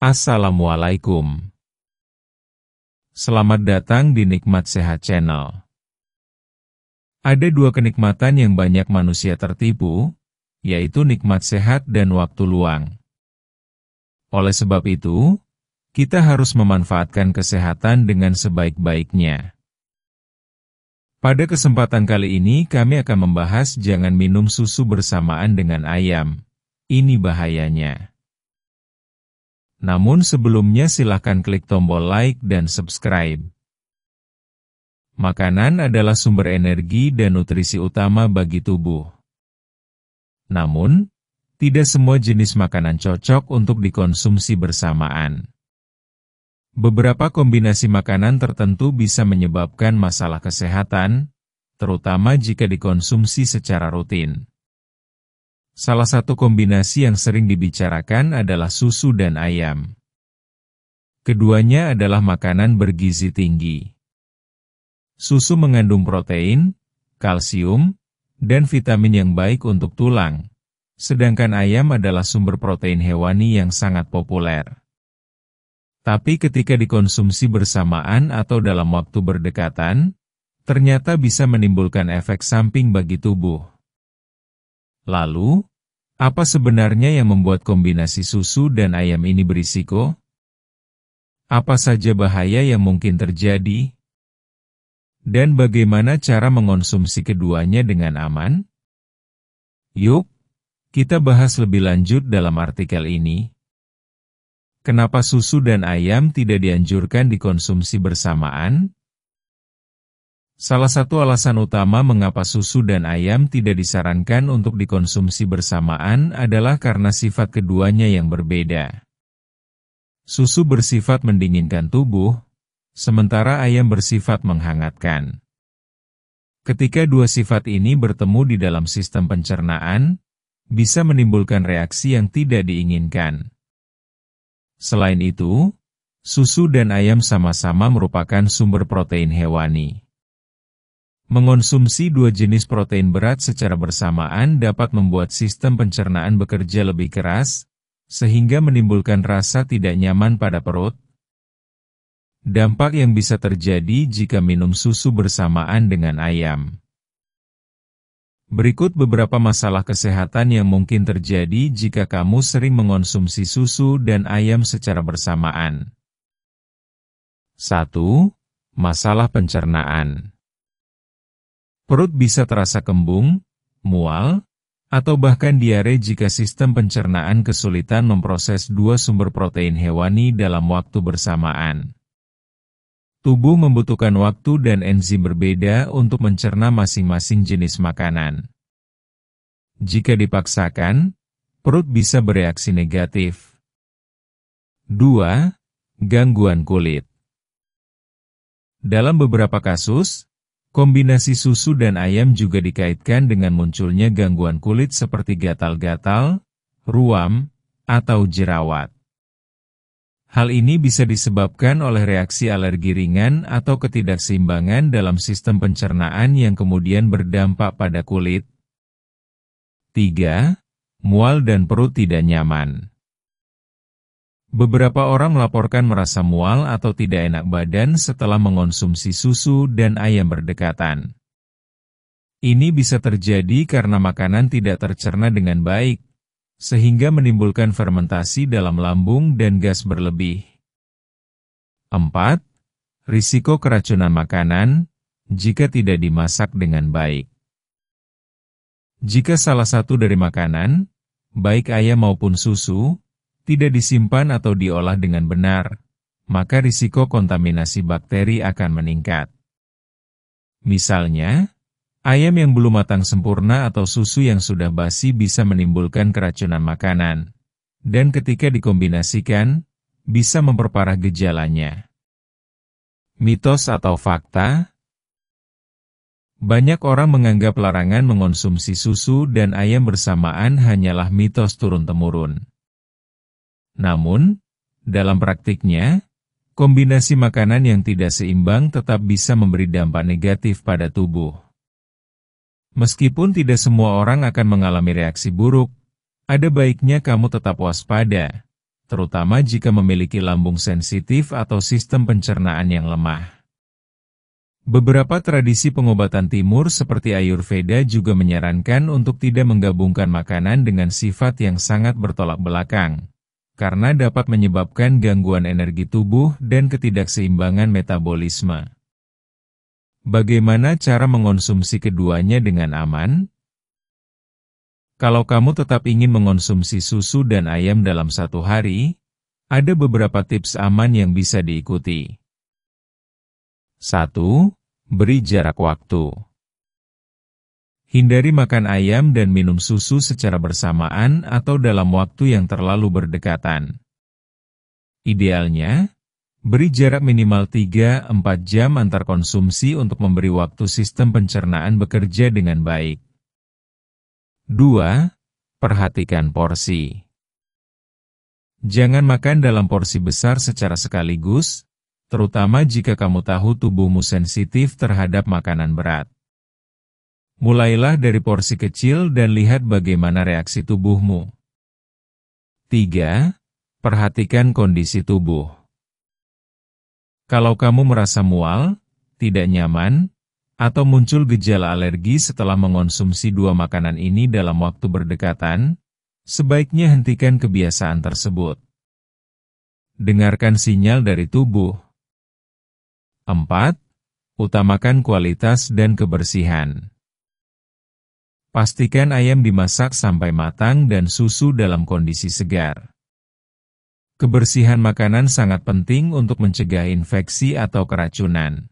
Assalamualaikum. Selamat datang di Nikmat Sehat Channel. Ada dua kenikmatan yang banyak manusia tertipu, yaitu nikmat sehat dan waktu luang. Oleh sebab itu, kita harus memanfaatkan kesehatan dengan sebaik-baiknya. Pada kesempatan kali ini kami akan membahas jangan minum susu bersamaan dengan ayam. Ini bahayanya. Namun sebelumnya silakan klik tombol like dan subscribe. Makanan adalah sumber energi dan nutrisi utama bagi tubuh. Namun, tidak semua jenis makanan cocok untuk dikonsumsi bersamaan. Beberapa kombinasi makanan tertentu bisa menyebabkan masalah kesehatan, terutama jika dikonsumsi secara rutin. Salah satu kombinasi yang sering dibicarakan adalah susu dan ayam. Keduanya adalah makanan bergizi tinggi. Susu mengandung protein, kalsium, dan vitamin yang baik untuk tulang, sedangkan ayam adalah sumber protein hewani yang sangat populer. Tapi ketika dikonsumsi bersamaan atau dalam waktu berdekatan, ternyata bisa menimbulkan efek samping bagi tubuh. Lalu, apa sebenarnya yang membuat kombinasi susu dan ayam ini berisiko? Apa saja bahaya yang mungkin terjadi? Dan bagaimana cara mengonsumsi keduanya dengan aman? Yuk, kita bahas lebih lanjut dalam artikel ini. Kenapa susu dan ayam tidak dianjurkan dikonsumsi bersamaan? Salah satu alasan utama mengapa susu dan ayam tidak disarankan untuk dikonsumsi bersamaan adalah karena sifat keduanya yang berbeda. Susu bersifat mendinginkan tubuh, sementara ayam bersifat menghangatkan. Ketika dua sifat ini bertemu di dalam sistem pencernaan, bisa menimbulkan reaksi yang tidak diinginkan. Selain itu, susu dan ayam sama-sama merupakan sumber protein hewani. Mengonsumsi dua jenis protein berat secara bersamaan dapat membuat sistem pencernaan bekerja lebih keras, sehingga menimbulkan rasa tidak nyaman pada perut. Dampak yang bisa terjadi jika minum susu bersamaan dengan ayam. Berikut beberapa masalah kesehatan yang mungkin terjadi jika kamu sering mengonsumsi susu dan ayam secara bersamaan. 1. Masalah pencernaan. Perut bisa terasa kembung, mual, atau bahkan diare jika sistem pencernaan kesulitan memproses dua sumber protein hewani dalam waktu bersamaan. Tubuh membutuhkan waktu dan enzim berbeda untuk mencerna masing-masing jenis makanan. Jika dipaksakan, perut bisa bereaksi negatif. 2. Gangguan kulit. Dalam beberapa kasus, kombinasi susu dan ayam juga dikaitkan dengan munculnya gangguan kulit seperti gatal-gatal, ruam, atau jerawat. Hal ini bisa disebabkan oleh reaksi alergi ringan atau ketidakseimbangan dalam sistem pencernaan yang kemudian berdampak pada kulit. 3. Mual dan perut tidak nyaman. Beberapa orang melaporkan merasa mual atau tidak enak badan setelah mengonsumsi susu dan ayam berdekatan. Ini bisa terjadi karena makanan tidak tercerna dengan baik, sehingga menimbulkan fermentasi dalam lambung dan gas berlebih. 4. Risiko keracunan makanan, jika tidak dimasak dengan baik. Jika salah satu dari makanan, baik ayam maupun susu, tidak disimpan atau diolah dengan benar, maka risiko kontaminasi bakteri akan meningkat. Misalnya, ayam yang belum matang sempurna atau susu yang sudah basi bisa menimbulkan keracunan makanan, dan ketika dikombinasikan, bisa memperparah gejalanya. Mitos atau fakta? Banyak orang menganggap larangan mengonsumsi susu dan ayam bersamaan hanyalah mitos turun-temurun. Namun, dalam praktiknya, kombinasi makanan yang tidak seimbang tetap bisa memberi dampak negatif pada tubuh. Meskipun tidak semua orang akan mengalami reaksi buruk, ada baiknya kamu tetap waspada, terutama jika memiliki lambung sensitif atau sistem pencernaan yang lemah. Beberapa tradisi pengobatan timur seperti Ayurveda juga menyarankan untuk tidak menggabungkan makanan dengan sifat yang sangat bertolak belakang, karena dapat menyebabkan gangguan energi tubuh dan ketidakseimbangan metabolisme. Bagaimana cara mengonsumsi keduanya dengan aman? Kalau kamu tetap ingin mengonsumsi susu dan ayam dalam satu hari, ada beberapa tips aman yang bisa diikuti. 1. Beri jarak waktu. Hindari makan ayam dan minum susu secara bersamaan atau dalam waktu yang terlalu berdekatan. Idealnya, beri jarak minimal 3-4 jam antar konsumsi untuk memberi waktu sistem pencernaan bekerja dengan baik. 2. Perhatikan porsi. Jangan makan dalam porsi besar secara sekaligus, terutama jika kamu tahu tubuhmu sensitif terhadap makanan berat. Mulailah dari porsi kecil dan lihat bagaimana reaksi tubuhmu. 3. Perhatikan kondisi tubuh. Kalau kamu merasa mual, tidak nyaman, atau muncul gejala alergi setelah mengonsumsi dua makanan ini dalam waktu berdekatan, sebaiknya hentikan kebiasaan tersebut. Dengarkan sinyal dari tubuh. 4. Utamakan kualitas dan kebersihan. Pastikan ayam dimasak sampai matang dan susu dalam kondisi segar. Kebersihan makanan sangat penting untuk mencegah infeksi atau keracunan.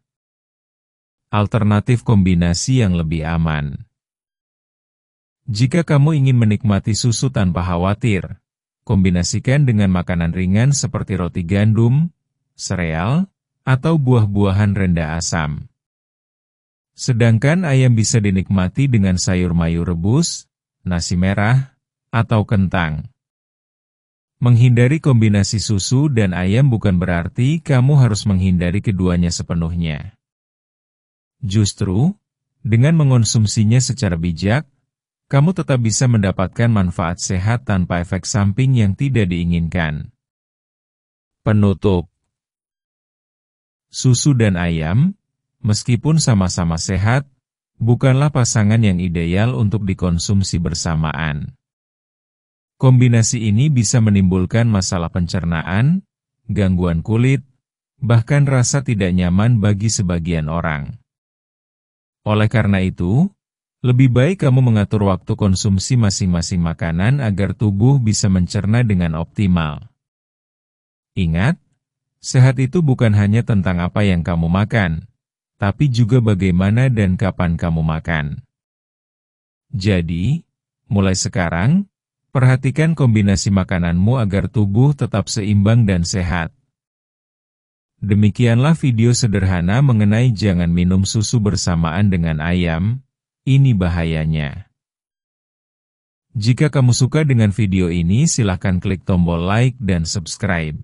Alternatif kombinasi yang lebih aman. Jika kamu ingin menikmati susu tanpa khawatir, kombinasikan dengan makanan ringan seperti roti gandum, sereal, atau buah-buahan rendah asam. Sedangkan ayam bisa dinikmati dengan sayur mayur rebus, nasi merah, atau kentang. Menghindari kombinasi susu dan ayam bukan berarti kamu harus menghindari keduanya sepenuhnya. Justru, dengan mengonsumsinya secara bijak, kamu tetap bisa mendapatkan manfaat sehat tanpa efek samping yang tidak diinginkan. Penutup. Susu dan ayam, meskipun sama-sama sehat, bukanlah pasangan yang ideal untuk dikonsumsi bersamaan. Kombinasi ini bisa menimbulkan masalah pencernaan, gangguan kulit, bahkan rasa tidak nyaman bagi sebagian orang. Oleh karena itu, lebih baik kamu mengatur waktu konsumsi masing-masing makanan agar tubuh bisa mencerna dengan optimal. Ingat, sehat itu bukan hanya tentang apa yang kamu makan, tapi juga bagaimana dan kapan kamu makan. Jadi, mulai sekarang, perhatikan kombinasi makananmu agar tubuh tetap seimbang dan sehat. Demikianlah video sederhana mengenai jangan minum susu bersamaan dengan ayam, ini bahayanya. Jika kamu suka dengan video ini, silakan klik tombol like dan subscribe.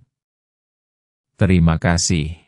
Terima kasih.